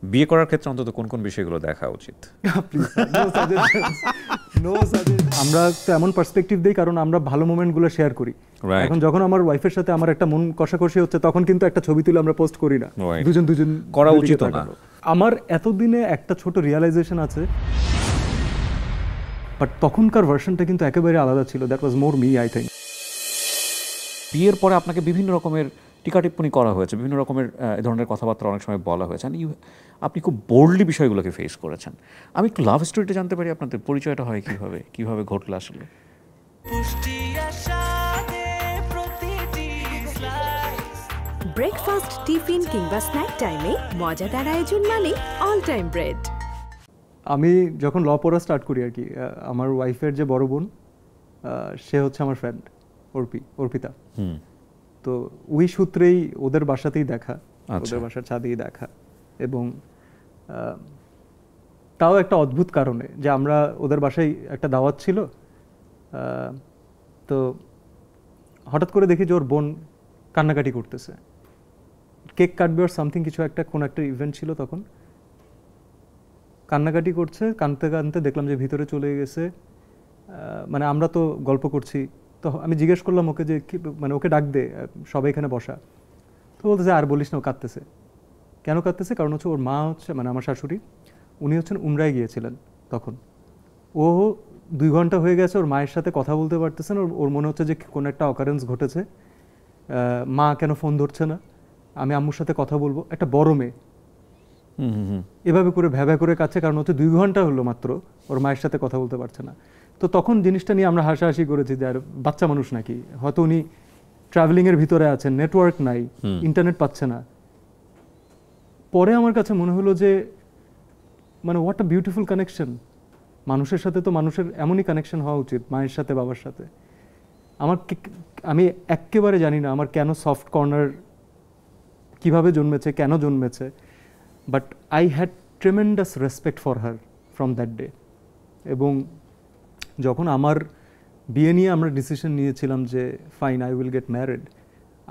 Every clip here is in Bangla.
বিয়ে করার ক্ষেত্রে অন্তত কোন কোন বিষয়গুলো দেখা উচিত? আমরা তো এমন পার্সপেক্টিভ দিই কারণ আমরা ভালো মোমেন্টগুলো শেয়ার করি। এখন যখন আমার ওয়াইফের সাথে আমার একটা মন কষাকষি হচ্ছে তখন কিন্তু একটা ছবি তুলে আমরা পোস্ট করি না, দুজন করা উচিত না। আমার এতদিনে একটা ছোট রিয়ালাইজেশন আছে, বাট তখনকার ভার্সনটা কিন্তু একেবারে আলাদা ছিল। That was more me, I think. বিয়ের পরে আপনাকে বিভিন্ন রকমের টিকা টিপ্পণী করা হয়েছে, বিভিন্ন রকমের এ ধরনের কথাবার্তা অনেক সময় বলা হয়েছে, আপনি খুব বোল্ডলি বিষয়গুলোকে ফেস করেছেন। আমি একটু লাভ স্টোরিটা জানতে পারি, আপনাদের পরিচয়টা হয় কিভাবে ঘটলো আসলে? ব্রেকফাস্ট, টিফিন কিংবা স্ন্যাক টাইমে মজাদার আয়োজন মানে অল টাইম ব্রেড। আমি যখন ল পড়া স্টার্ট করি আর কি, আমার ওয়াইফের যে বড় বোন, সে হচ্ছে আমার ফ্রেন্ড অর্পিতা। তো ওই সূত্রেই ওদের বাসাতেই দেখা, ওদের বাসার ছাদেই দেখা, এবং তাও একটা অদ্ভুত কারণে যে আমরা ওদের বাসায় একটা দাওয়াত ছিল, তো হঠাৎ করে দেখি যে ওর বোন কান্নাকাটি করতেছে, কেক কাটবে আর সামথিং কিছু একটা, কোন একটা ইভেন্ট ছিল তখন, কান্নাকাটি করছে, কাঁদতে কাঁদতে দেখলাম যে ভিতরে চলে গেছে। মানে আমরা তো গল্প করছি, তো আমি জিজ্ঞেস করলাম ওকে যে মানে ওকে ডাক দে, সবাই এখানে বসা। তো বলতেছে আর বলিস না, ও কাঁদতেছে। কেন কাঁদতেছে? কারণ হচ্ছে ওর মা হচ্ছে, মানে আমার শাশুড়ি, উনি হচ্ছেন উমরায় গিয়েছিলেন তখন। ও 2 ঘন্টা হয়ে গেছে, ওর মায়ের সাথে কথা বলতে পারতেছেন, ওর মনে হচ্ছে যে কোনো একটা অকারেন্স ঘটেছে, মা কেন ফোন ধরছে না, আমি আম্মুর সাথে কথা বলবো। একটা বড় মেয়ে এভাবে করে ভ্যাভা করে কাছে, কারণ হচ্ছে 2 ঘন্টা হলো মাত্র ওর মায়ের সাথে কথা বলতে পারছে না। তো তখন জিনিসটা নিয়ে আমরা হাসাহাসি করেছি যে আর বাচ্চা মানুষ নাকি, হয়তো উনি ট্রাভেলিংয়ের ভিতরে আছেন, নেটওয়ার্ক নাই, ইন্টারনেট পাচ্ছে না। পরে আমার কাছে মনে হলো যে মানে হোয়াট আ বিউটিফুল কানেকশন। মানুষের সাথে তো মানুষের এমনই কানেকশন হওয়া উচিত, মায়ের সাথে বাবার সাথে। আমি একেবারে জানি না আমার কেন সফট কর্নার কিভাবে জন্মেছে, কেন জন্মেছে, but I had tremendous respect for her from that day. এবং যখন আমার বিয়ে নিয়ে আমরা ডিসিশন নিয়েছিলাম যে fine, I will get married,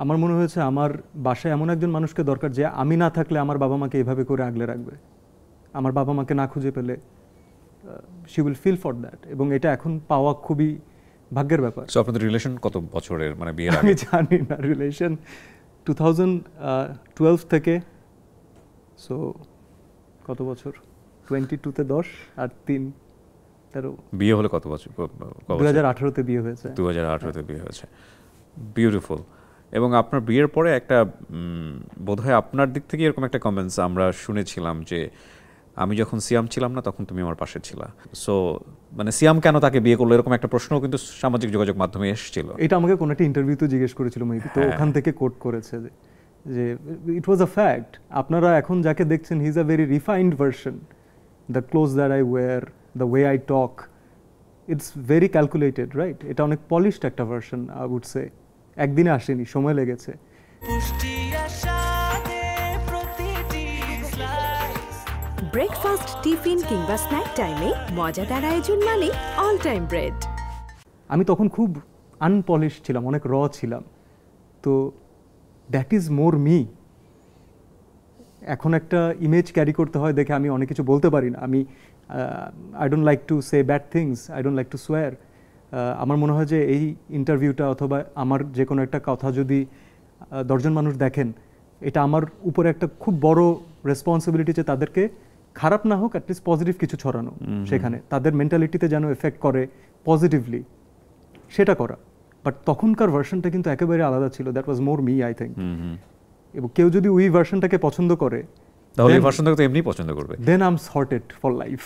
আমার মনে হয়েছে আমার বাসায় এমন একজন মানুষকে দরকার যে আমি না থাকলে আমার বাবা মাকে এভাবে করে আগলে রাখবে, আমার বাবা মাকে না খুঁজে পেলে she will feel for that. এবং এটা এখন পাওয়া খুবই ভাগ্যের ব্যাপার। সো আপনাদের রিলেশন কত বছরের, মানে বিয়ের আগে? আমি জানি না, রিলেশন 2012 থেকে, সো কত বছর, 22-তে 10 আর 3-13। বিয়ে হলে কত বছর? 2018-তে বিয়ে হয়েছে। 2018-তে বিয়ে হয়েছে। বিউটিফুল। এবং আপনার বিয়ের পরে একটা বোধহয় আপনার দিক থেকে এরকম একটা কমেন্টস আমরা শুনেছিলাম যে আমি যখন সিয়াম ছিলাম না তখন তুমি আমার পাশে ছিলা। সো মানে সিয়াম কেন তাকে বিয়ে করলো, এরকম একটা প্রশ্নও কিন্তু সামাজিক যোগাযোগ মাধ্যমে এসেছিল। এটা আমাকে কোনো একটা ইন্টারভিউতে জিজ্ঞেস করেছিল মেবি, তো ওখান থেকে কোট করেছে যে ইট ওয়াজ আ ফ্যাক্ট। আপনারা এখন যাকে দেখছেন, he is a very refined version. The clothes that I wear, the way I talk, it's very calculated, right? এটা অনেক পলিশড একটা ভার্সন, আই উড সে। একদিনে আসেনি, সময় লেগেছে। ব্রেকফাস্ট, টিফিন কিংবা স্ন্যাক টাইমে মজাদার আয়োজন মানে অল টাইম ব্রেড। আমি তখন খুব আনপলিশ ছিলাম, অনেক র ছিলাম, তো দ্যাট ইজ মোর মি। এখন একটা ইমেজ ক্যারি করতে হয় দেখে আমি অনেক কিছু বলতে পারি না। আমি I don't like to say bad things, I don't like to সোয়ার। আমার মনে হয় যে এই ইন্টারভিউটা অথবা আমার যে কোনো একটা কথা যদি 10 জন মানুষ দেখেন, এটা আমার উপরে একটা খুব বড় রেসপন্সিবিলিটি যে তাদেরকে খারাপ না হোক, অ্যাটলিস্ট পজিটিভ কিছু ছড়ানো, সেখানে তাদের মেন্টালিটিতে যেন এফেক্ট করে পজিটিভলি, সেটা করা। বাট তখনকার ভার্সনটা কিন্তু একেবারে আলাদা ছিল। That was more me, I think. এবং কেউ যদি ওই ভার্সনটাকে পছন্দ করে, তাহলে এই ভার্সনটাকে তো এমনি পছন্দ করবে, then I am sorted for life.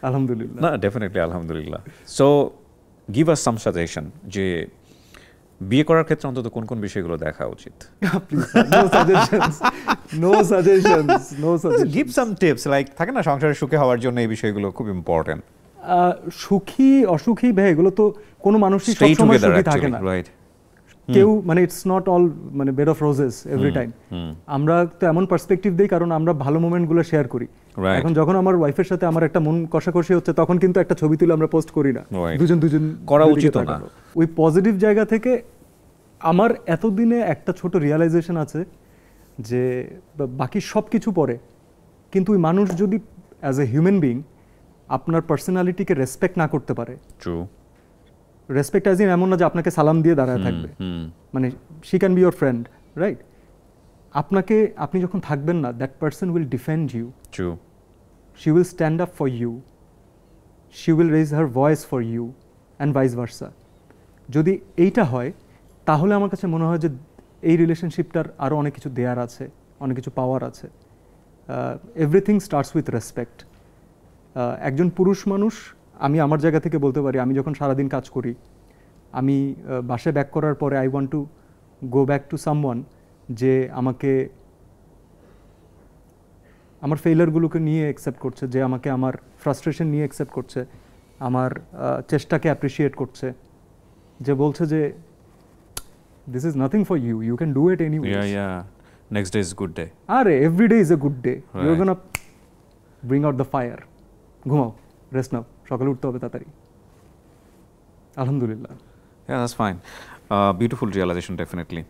আলহামদুলিল্লাহ। না, ডেফিনেটলি আলহামদুলিল্লাহ। So give us some suggestion যে বিয়ে করার ক্ষেত্রে অন্তত কোন কোন বিষয়গুলো দেখা উচিত? No suggestions, no suggestions, no suggestions. Give some tips, like থাকে না সংসারে সুখী হওয়ার জন্য এই বিষয়গুলো খুব ইম্পর্টেন্ট। সুখী অসুখী ভাই, এগুলো তো কোনো মানুষই সবসময় সুখী থাকে না, রাইট? কেউ মানে ইটস নট অল মানে bed of roses every time. আমরা তো এমন পার্সপেক্টিভ দিই কারণ আমরা ভালো মোমেন্টগুলো শেয়ার করি। এখন যখন আমার ওয়াইফের সাথে আমার একটা মন কষাকষি হচ্ছে তখন কিন্তু একটা ছবি তুলে আমরা পোস্ট করি না, দুজন করা উচিত না। ওই পজিটিভ জায়গা থেকে আমার এতদিনে একটা ছোট রিয়ালাইজেশন আছে যে বাকি সব কিছু পরে, কিন্তু ওই মানুষ যদি অ্যাজ এ হিউম্যান বিং আপনার পার্সোনালিটিকে রেসপেক্ট না করতে পারে, ট্রু, রেসপেক্ট অ্যাজ ইন এমন না যে আপনাকে সালাম দিয়ে দাঁড়ায় থাকবে, মানে she can be your friend, right? আপনি যখন থাকবেন না, that person will defend you, true, she will stand up for you, she will raise her voice for you and vice versa. যদি এইটা হয় তাহলে আমার কাছে মনে হয় যে এই রিলেশনশিপটার আরও অনেক কিছু দেয়ার আছে, অনেক কিছু পাওয়ার আছে। Everything starts with respect. একজন পুরুষ মানুষ, আমি আমার জায়গা থেকে বলতে পারি, আমি যখন সারাদিন কাজ করি, আমি বাসায় ব্যাক করার পরে I want to go back to someone যে আমাকে আমার ফেইলারগুলোকে নিয়ে অ্যাকসেপ্ট করছে, যে আমাকে আমার ফ্রাস্ট্রেশন নিয়ে অ্যাকসেপ্ট করছে, আমার চেষ্টাকে অ্যাপ্রিসিয়েট করছে, যে বলছে যে this is nothing for you, you can do it anyway. Next day is good day. আরে every day is a good day, you are Right. Gonna bring out the fire. ঘুমাও, রেস্ট নাও, সকালে উঠতে হবে তাড়াতাড়ি। আলহামদুলিল্লাহ। Yeah, that's fine. Beautiful realization, definitely.